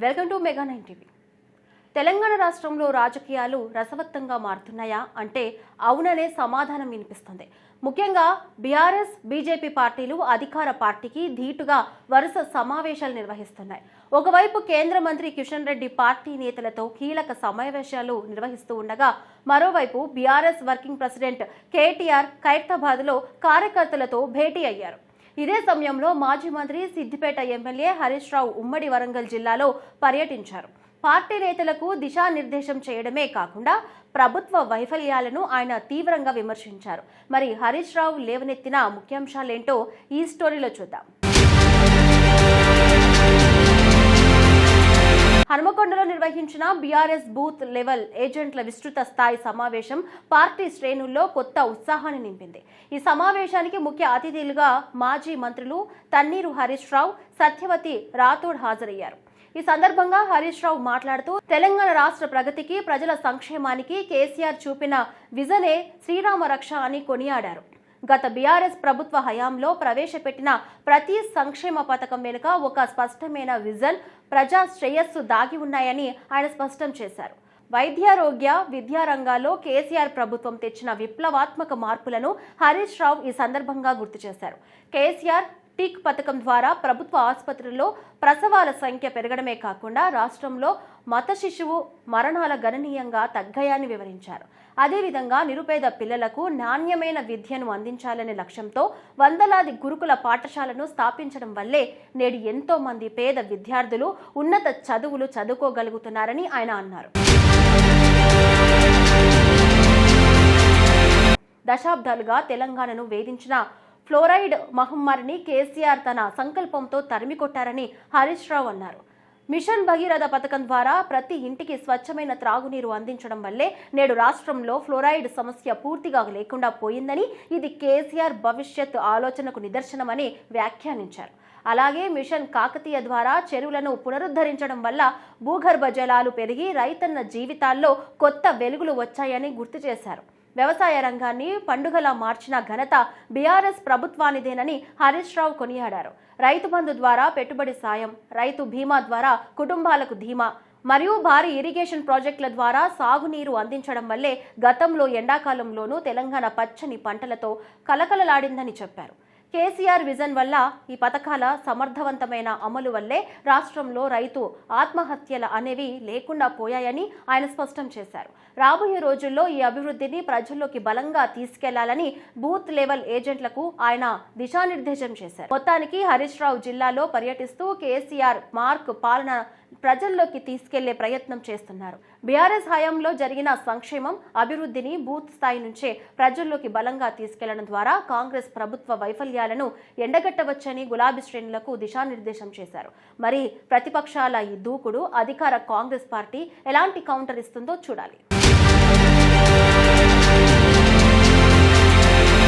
Welcome to mega 9 TV. Telangana రాష్ట్రంలో రాజకీయాలు రసవత్తంగా మారుతున్నాయా అంటే అవుననే సమాధానం వినిపిస్తుంది. ముఖ్యంగా బీఆర్ఎస్, బీజేపీ పార్టీలు అధికార పార్టీకి ధీటుగా వరుస సమావేశాలు నిర్వహిస్తున్నాయి. ఒకవైపు కేంద్ర మంత్రి కిషన్ రెడ్డి పార్టీ నేతలతో కీలక సమావేశాలు నిర్వహిస్తూ ఉండగా, మరోవైపు బీఆర్ఎస్ వర్కింగ్ ప్రెసిడెంట్ కేటీఆర్ ఖైరతాబాద్లో కార్యకర్తలతో భేటీ అయ్యారు. ఇదే సమయంలో మాజీ మంత్రి సిద్దిపేట ఎమ్మెల్యే హరీష్ రావు ఉమ్మడి వరంగల్ జిల్లాలో పర్యటించారు. పార్టీ నేతలకు దిశానిర్దేశం చేయడమే కాకుండా ప్రభుత్వ వైఫల్యాలను ఆయన తీవ్రంగా విమర్శించారు. మరి హరీష్ రావు లేవనెత్తిన ముఖ్యాంశాలేంటో ఈ స్టోరీలో చూద్దాం. హనుమకొండలో నిర్వహించిన బీఆర్ఎస్ బూత్ లెవెల్ ఏజెంట్ల విస్తృత స్థాయి సమావేశం పార్టీ శ్రేణుల్లో కొత్త ఉత్సాహాన్ని నింపింది. ఈ సమావేశానికి ముఖ్య అతిథులుగా మాజీ మంత్రులు తన్నీరు హరీష్ రావు, సత్యవతి రాథోడ్ హాజరయ్యారు. ఈ సందర్భంగా హరీష్ రావు మాట్లాడుతూ తెలంగాణ రాష్ట్ర ప్రగతికి, ప్రజల సంక్షేమానికి కేసీఆర్ చూపిన విజనే శ్రీరామ రక్ష అని కొనియాడారు. గత బీఆర్ఎస్ ప్రభుత్వ హయాంలో ప్రవేశపెట్టిన ప్రతి సంక్షేమ పథకం వెనుక ఒక స్పష్టమైన విజన్, ప్రజా శ్రేయస్సు దాగి ఉన్నాయని ఆయన స్పష్టం చేశారు. వైద్యారోగ్య, విద్యా రంగాల్లో కేసీఆర్ ప్రభుత్వం తెచ్చిన విప్లవాత్మక మార్పులను హరీష్ రావు ఈ సందర్భంగా గుర్తు చేశారు. కేసీఆర్ టీక్ పథకం ద్వారా ప్రభుత్వ ఆసుపత్రుల్లో ప్రసవాల సంఖ్య పెరగడమే కాకుండా రాష్ట్రంలో మత శిశువు మరణాల గణనీయంగా తగ్గాయని వివరించారు. అదేవిధంగా నిరుపేద పిల్లలకు నాణ్యమైన విద్యను అందించాలనే లక్ష్యంతో వందలాది గురుకుల పాఠశాలను స్థాపించడం వల్లే నేడు ఎంతో మంది పేద విద్యార్థులు ఉన్నత చదువులు చదువుకోగలుగుతున్నారని ఆయన అన్నారు. దశాబ్దాలుగా తెలంగాణను వేధించిన ఫ్లోరైడ్ మహమ్మారిని కేసీఆర్ తన సంకల్పంతో తరిమికొట్టారని హరీష్ రావు అన్నారు. మిషన్ భగీరథ పథకం ద్వారా ప్రతి ఇంటికి స్వచ్ఛమైన త్రాగునీరు అందించడం వల్లే నేడు రాష్ట్రంలో ఫ్లోరైడ్ సమస్య పూర్తిగా లేకుండా పోయిందని, ఇది కేసీఆర్ భవిష్యత్ ఆలోచనకు నిదర్శనమని వ్యాఖ్యానించారు. అలాగే మిషన్ కాకతీయ ద్వారా చెరువులను పునరుద్ధరించడం వల్ల భూగర్భ జలాలు పెరిగి రైతన్న జీవితాల్లో కొత్త వెలుగులు వచ్చాయని గుర్తు చేశారు. వ్యవసాయ రంగాన్ని పండుగలా మార్చిన ఘనత బీఆర్ఎస్ ప్రభుత్వానిదేనని హరీష్ రావు కొనియాడారు. రైతు బంధు ద్వారా పెట్టుబడి సాయం, రైతు బీమా ద్వారా కుటుంబాలకు ధీమా మరియు భారీ ఇరిగేషన్ ప్రాజెక్టుల ద్వారా సాగునీరు అందించడం వల్లే గతంలో ఎండాకాలంలోనూ తెలంగాణ పచ్చని పంటలతో కలకలలాడిందని చెప్పారు. కేసీఆర్ విజన్ వల్ల, ఈ పథకాల సమర్థవంతమైన అమలు వల్లే రాష్ట్రంలో రైతు ఆత్మహత్యలు అనేవి లేకుండా పోయాయని ఆయన స్పష్టం చేశారు. రాబోయే రోజుల్లో ఈ అభివృద్ధిని ప్రజల్లోకి బలంగా తీసుకెళ్లాలని బూత్ లెవెల్ ఏజెంట్లకు ఆయన దిశానిర్దేశం చేశారు. మొత్తానికి హరీష్ రావు జిల్లాలో పర్యటిస్తూ కేసీఆర్ మార్క్ పాలన ప్రజల్లోకి తీసుకెళ్లే ప్రయత్నం చేస్తున్నారు. బీఆర్ఎస్ హయాంలో జరిగిన సంక్షేమం, అభివృద్ధిని బూత్ స్థాయి నుంచే ప్రజల్లోకి బలంగా తీసుకెళ్లడం ద్వారా కాంగ్రెస్ ప్రభుత్వ వైఫల్యాలను ఎండగట్టవచ్చని గులాబీ శ్రేణులకు దిశానిర్దేశం చేశారు. మరి ప్రతిపక్షాల ఈ దూకుడు అధికార కాంగ్రెస్ పార్టీ ఎలాంటి కౌంటర్ ఇస్తుందో చూడాలి.